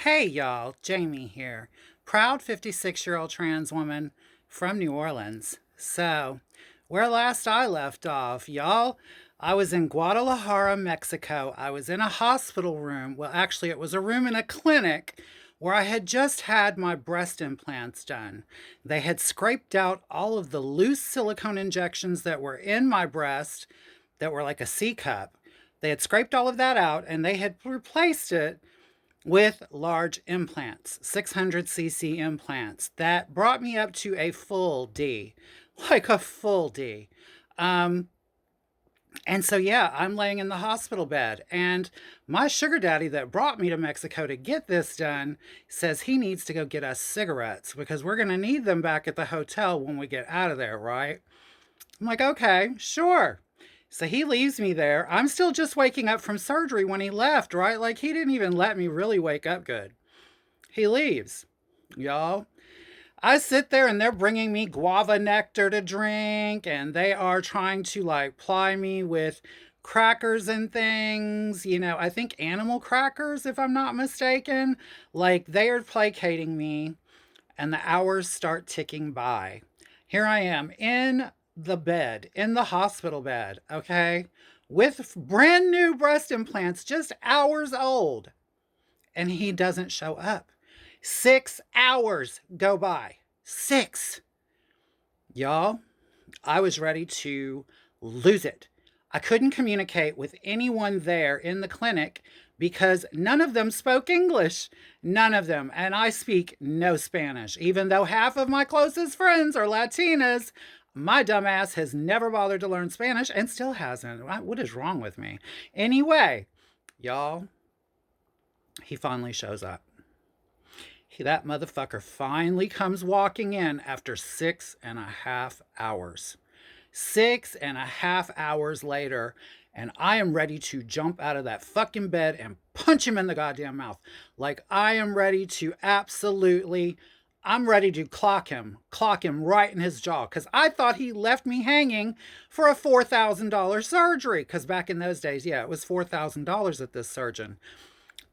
Hey y'all, Jamie here. Proud 56-year-old trans woman from New Orleans. So, where last I left off, y'all, I was in Guadalajara, Mexico. I was in a hospital room. Well, actually, it was a room in a clinic where I had just had my breast implants done. They had scraped out all of the loose silicone injections that were in my breast that were like a C cup. They had scraped all of that out and they had replaced it with large implants, 600cc implants. That brought me up to a full D, like a full D. Um, and so, yeah, I'm laying in the hospital bed. And my sugar daddy that brought me to Mexico to get this done says he needs to go get us cigarettes because we're going to need them back at the hotel when we get out of there, right? I'm like, okay, sure. So he leaves me there. I'm still just waking up from surgery when he left, right? Like he didn't even let me really wake up good. He leaves, y'all. I sit there and they're bringing me guava nectar to drink and they are trying to like ply me with crackers and things. I think animal crackers, if I'm not mistaken. Like they are placating me and the hours start ticking by. Here I am in the bed, in the hospital bed, okay, with brand new breast implants, just hours old, and he doesn't show up. 6 hours go by. Six. Y'all, I was ready to lose it. I couldn't communicate with anyone there in the clinic because none of them spoke English. None of them. And I speak no Spanish. Even though half of my closest friends are Latinas, my dumbass has never bothered to learn Spanish and still hasn't. What is wrong with me? Anyway, y'all, he finally shows up. That motherfucker finally comes walking in after 6.5 hours. 6.5 hours later, and I am ready to jump out of that fucking bed and punch him in the goddamn mouth. Like I am ready to I'm ready to clock him right in his jaw. Because I thought he left me hanging for a $4,000 surgery. Because back in those days, yeah, it was $4,000 at this surgeon.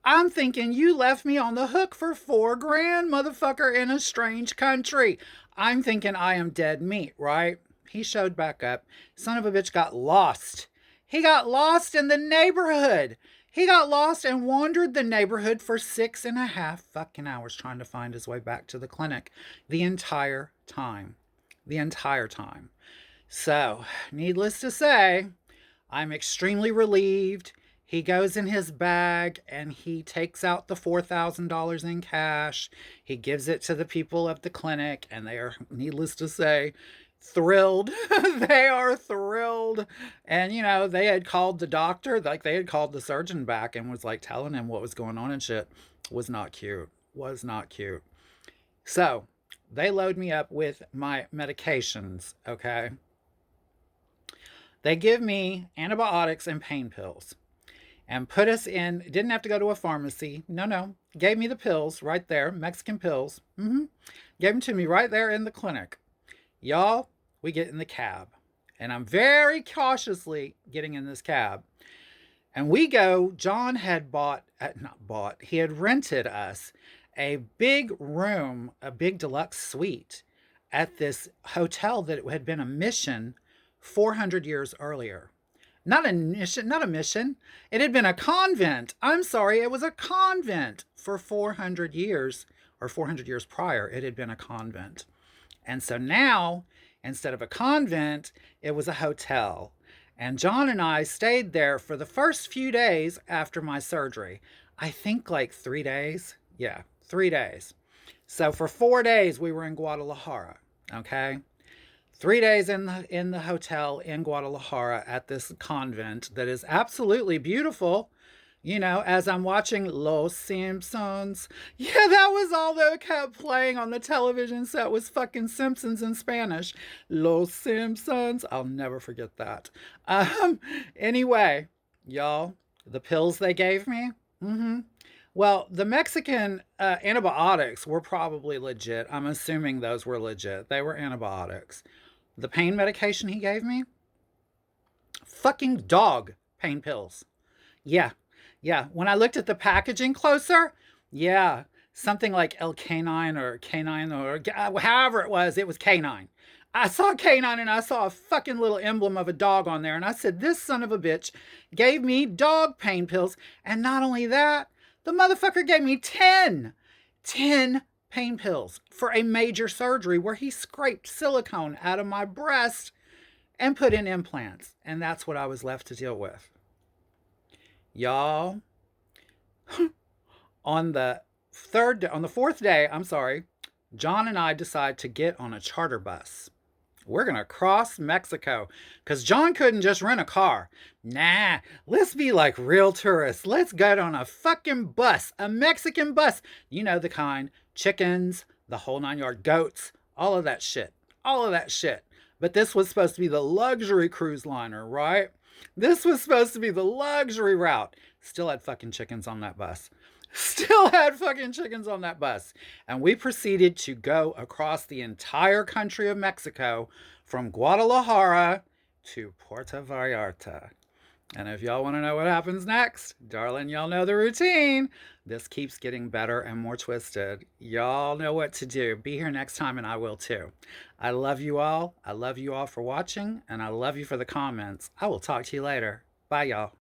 I'm thinking you left me on the hook for $4,000, motherfucker, in a strange country. I'm thinking I am dead meat, right? He showed back up. Son of a bitch got lost. He got lost in the neighborhood. He got lost and wandered the neighborhood for 6.5 fucking hours trying to find his way back to the clinic. The entire time. The entire time. So, needless to say, I'm extremely relieved. He goes in his bag and he takes out the $4,000 in cash. He gives it to the people of the clinic, and they are, needless to say, thrilled. They are thrilled. And, they had called the doctor, like they had called the surgeon back and was like telling him what was going on and shit. Was not cute. Was not cute. So they load me up with my medications, okay? They give me antibiotics and pain pills and put us in. Didn't have to go to a pharmacy. No. Gave me the pills right there, Mexican pills. Gave them to me right there in the clinic. Y'all, we get in the cab. And I'm very cautiously getting in this cab. And we go, John had he had rented us a big room, a big deluxe suite at this hotel that had been a mission 400 years earlier. Not a mission. It had been a convent. I'm sorry, it was a convent for 400 years, or 400 years prior, it had been a convent. And so now, instead of a convent, it was a hotel. And John and I stayed there for the first few days after my surgery. I think like 3 days. Yeah, 3 days. So for 4 days, we were in Guadalajara, okay? 3 days in the hotel in Guadalajara at this convent that is absolutely beautiful. As I'm watching Los Simpsons. Yeah, that was all that kept playing on the television set was fucking Simpsons in Spanish. Los Simpsons. I'll never forget that. Anyway, y'all, the pills they gave me. Well, the Mexican antibiotics were probably legit. I'm assuming those were legit. They were antibiotics. The pain medication he gave me? Fucking dog pain pills. Yeah. When I looked at the packaging closer, Yeah, something like El Canine or Canine or however it was Canine. I saw Canine and I saw a fucking little emblem of a dog on there, and I said, this son of a bitch gave me dog pain pills. And not only that, the motherfucker gave me 10 pain pills for a major surgery where he scraped silicone out of my breast and put in implants. And that's what I was left to deal with. Y'all, on the fourth day, I'm sorry, John and I decide to get on a charter bus. We're gonna cross Mexico because John couldn't just rent a car. Nah, let's be like real tourists. Let's get on a fucking bus, a Mexican bus. You know the kind, chickens, the whole 9 yard, goats, all of that shit. All of that shit. But this was supposed to be the luxury cruise liner, right? This was supposed to be the luxury route. Still had fucking chickens on that bus. Still had fucking chickens on that bus. And we proceeded to go across the entire country of Mexico from Guadalajara to Puerto Vallarta. And if y'all want to know what happens next, darling, y'all know the routine. This keeps getting better and more twisted. Y'all know what to do. Be here next time, and I will too. I love you all. I love you all for watching, and I love you for the comments. I will talk to you later. Bye, y'all.